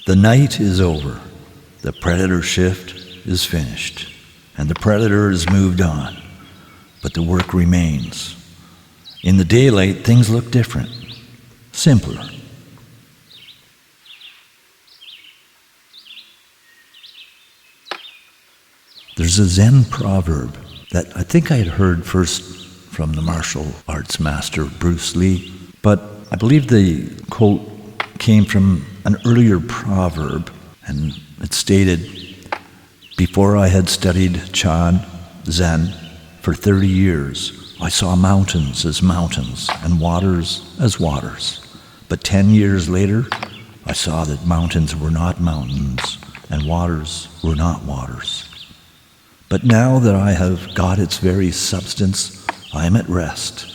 The night is over. The predator shift is finished, and the predator has moved on, but the work remains. In the daylight, things look different, simpler. There's a Zen proverb that I think I had heard first from the martial arts master Bruce Lee, but I believe the quote came from an earlier proverb, and it stated, "Before I had studied Chan, Zen, for 30 years, I saw mountains as mountains and waters as waters. But 10 years later, I saw that mountains were not mountains and waters were not waters. But now that I have got its very substance, I am at rest,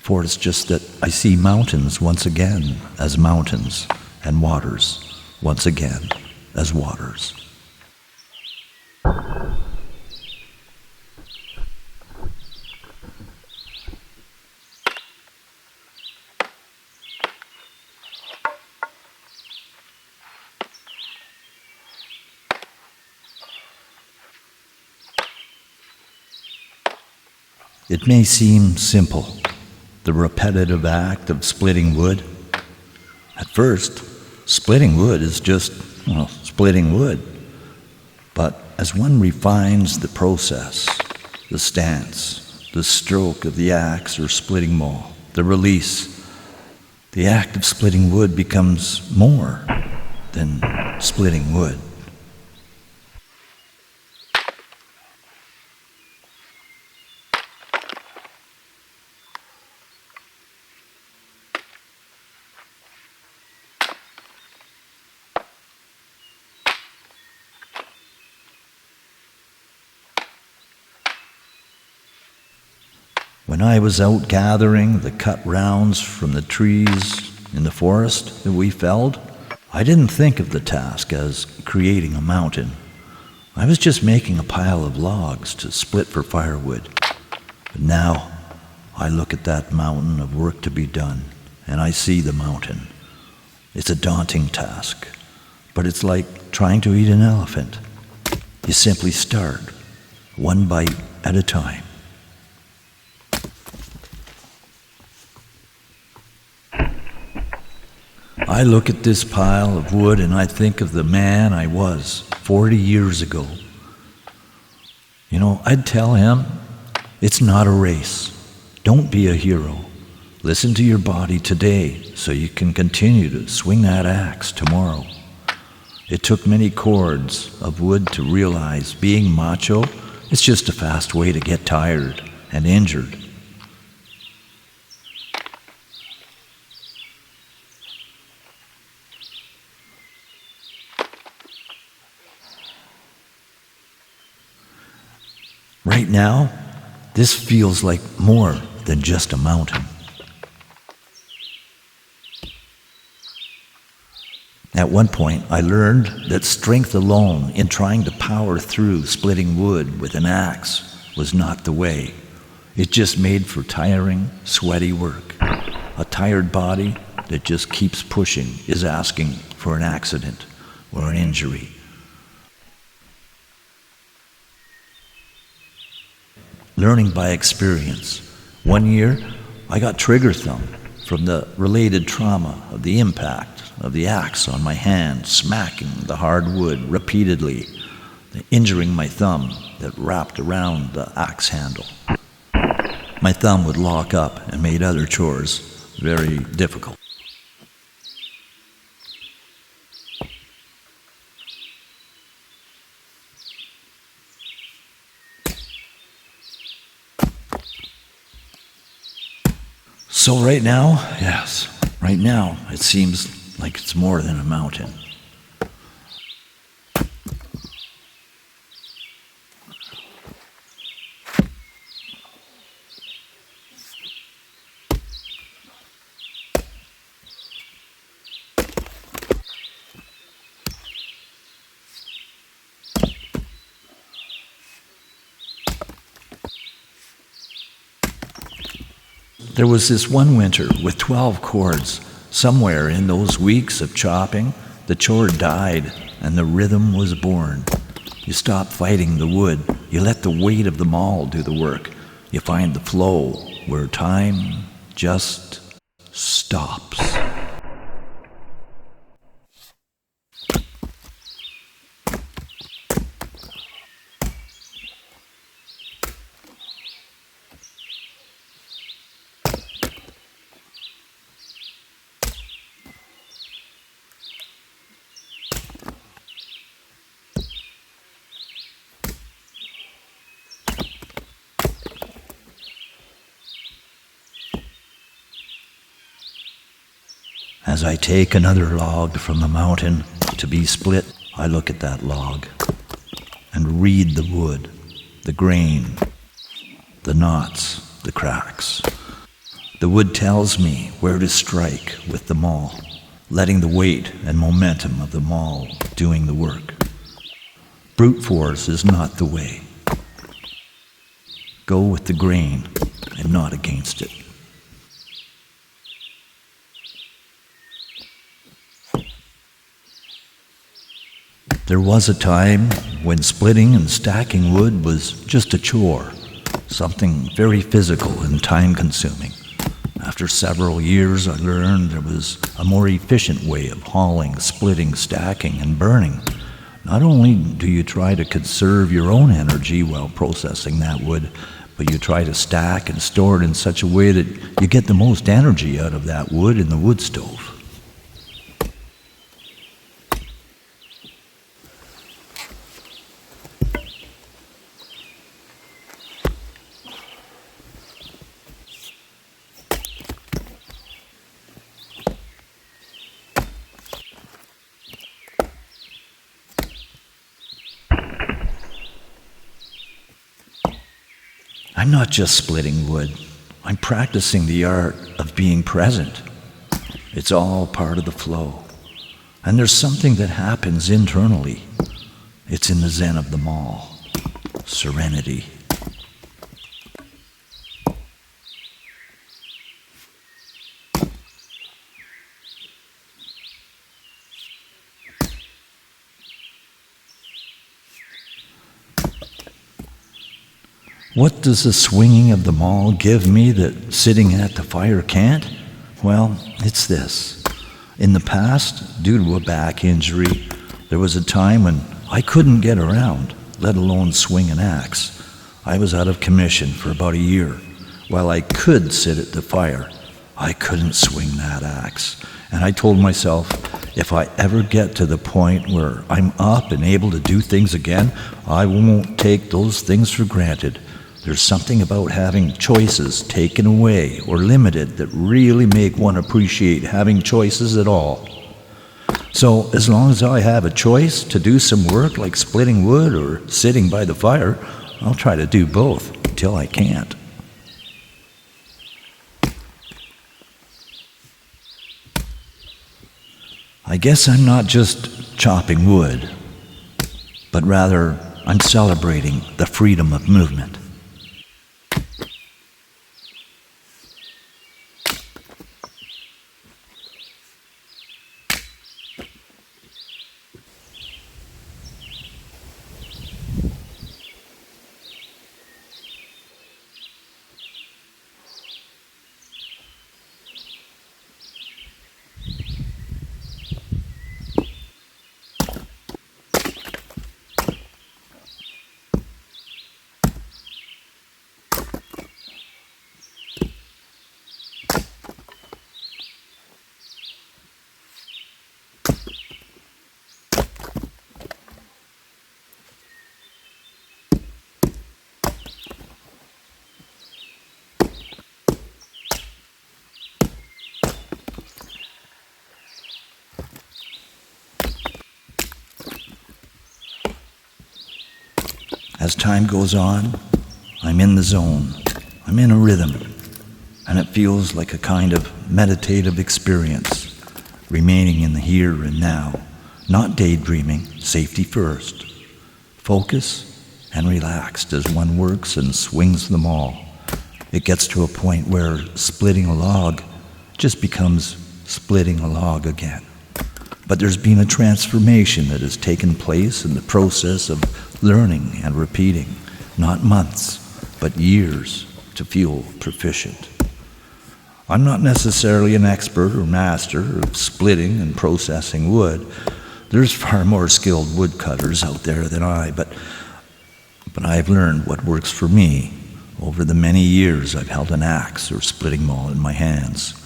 for it's just that I see mountains once again as mountains and waters once again as waters." It may seem simple, the repetitive act of splitting wood. At first, splitting wood is just, splitting wood. But as one refines the process, the stance, the stroke of the axe or splitting maul, the release, the act of splitting wood becomes more than splitting wood. When I was out gathering the cut rounds from the trees in the forest that we felled, I didn't think of the task as creating a mountain. I was just making a pile of logs to split for firewood. But now I look at that mountain of work to be done, and I see the mountain. It's a daunting task, but it's like trying to eat an elephant. You simply start, one bite at a time. I look at this pile of wood and I think of the man I was 40 years ago. I'd tell him, it's not a race. Don't be a hero. Listen to your body today so you can continue to swing that axe tomorrow. It took many cords of wood to realize being macho is just a fast way to get tired and injured. Right now, this feels like more than just a mountain. At one point, I learned that strength alone in trying to power through splitting wood with an axe was not the way. It just made for tiring, sweaty work. A tired body that just keeps pushing is asking for an accident or an injury. Learning by experience. One year, I got trigger thumb from the related trauma of the impact of the axe on my hand, smacking the hard wood repeatedly, injuring my thumb that wrapped around the axe handle. My thumb would lock up and made other chores very difficult. So right now, it seems like it's more than a mountain. There was this one winter with 12 cords. Somewhere in those weeks of chopping, the chore died and the rhythm was born. You stop fighting the wood. You let the weight of the maul do the work. You find the flow where time just stops. As I take another log from the mountain to be split, I look at that log and read the wood, the grain, the knots, the cracks. The wood tells me where to strike with the maul, letting the weight and momentum of the maul doing the work. Brute force is not the way. Go with the grain and not against it. There was a time when splitting and stacking wood was just a chore, something very physical and time-consuming. After several years, I learned there was a more efficient way of hauling, splitting, stacking, and burning. Not only do you try to conserve your own energy while processing that wood, but you try to stack and store it in such a way that you get the most energy out of that wood in the wood stove. I'm not just splitting wood. I'm practicing the art of being present. It's all part of the flow. And there's something that happens internally. It's in the Zen of the maul. Serenity. What does the swinging of the maul give me that sitting at the fire can't? Well, it's this. In the past, due to a back injury, there was a time when I couldn't get around, let alone swing an axe. I was out of commission for about a year. While I could sit at the fire, I couldn't swing that axe. And I told myself, if I ever get to the point where I'm up and able to do things again, I won't take those things for granted. There's something about having choices taken away or limited that really make one appreciate having choices at all. So as long as I have a choice to do some work like splitting wood or sitting by the fire, I'll try to do both until I can't. I guess I'm not just chopping wood, but rather I'm celebrating the freedom of movement. As time goes on, I'm in the zone. I'm in a rhythm, and it feels like a kind of meditative experience, remaining in the here and now, not daydreaming, safety first. Focus and relaxed as one works and swings them all. It gets to a point where splitting a log just becomes splitting a log again. But there's been a transformation that has taken place in the process of learning and repeating, not months, but years to feel proficient. I'm not necessarily an expert or master of splitting and processing wood. There's far more skilled woodcutters out there than I, but I've learned what works for me over the many years I've held an axe or splitting maul in my hands.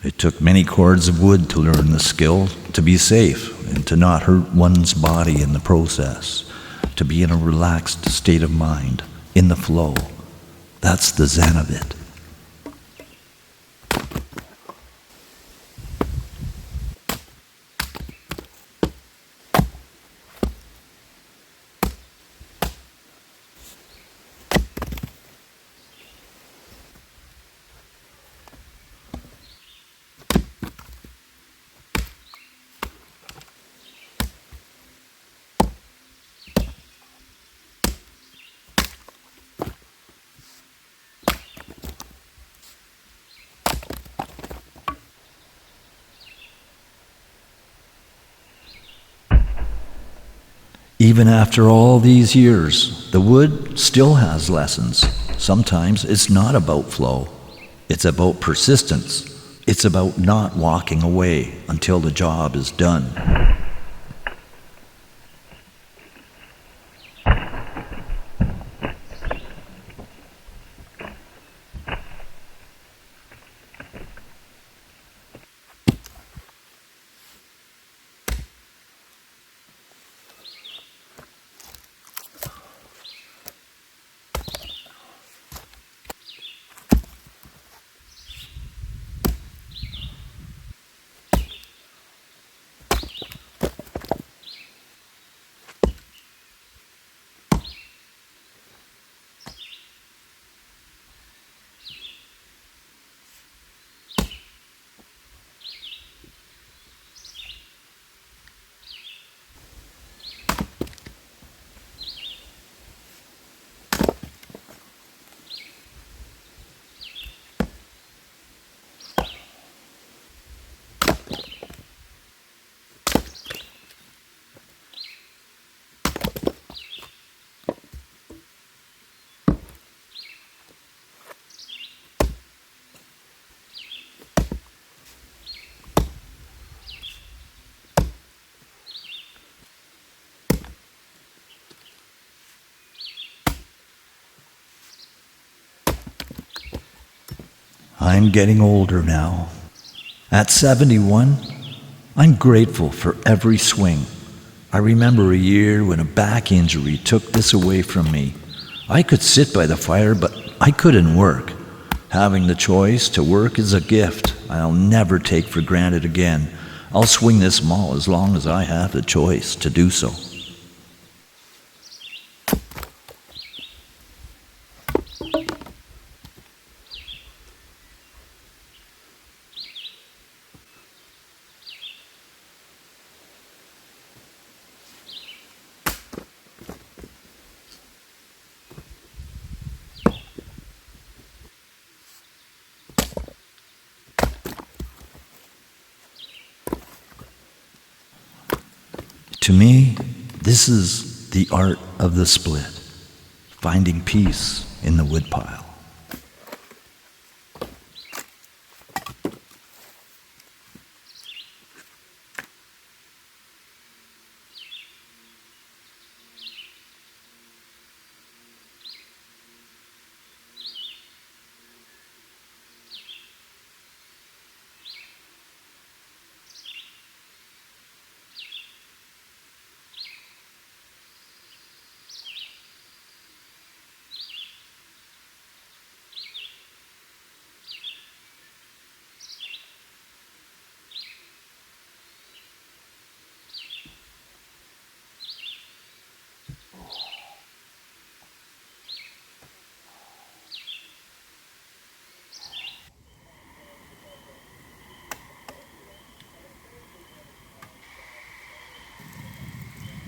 It took many cords of wood to learn the skill to be safe and to not hurt one's body in the process, to be in a relaxed state of mind, in the flow. That's the Zen of it. Even after all these years, the wood still has lessons. Sometimes it's not about flow. It's about persistence. It's about not walking away until the job is done. I'm getting older now. At 71, I'm grateful for every swing. I remember a year when a back injury took this away from me. I could sit by the fire, but I couldn't work. Having the choice to work is a gift I'll never take for granted again. I'll swing this maul as long as I have the choice to do so. To me, this is the art of the split, finding peace in the woodpile.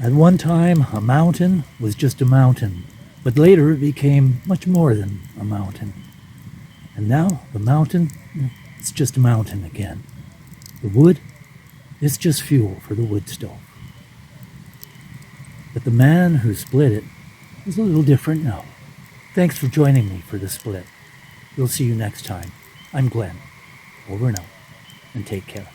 At one time, a mountain was just a mountain, but later it became much more than a mountain. And now the mountain, it's just a mountain again. The wood, It's just fuel for the wood stove. But the man who split it is a little different now. Thanks for joining me for the split. We'll see you next time. I'm Glenn. Over and out. And take care.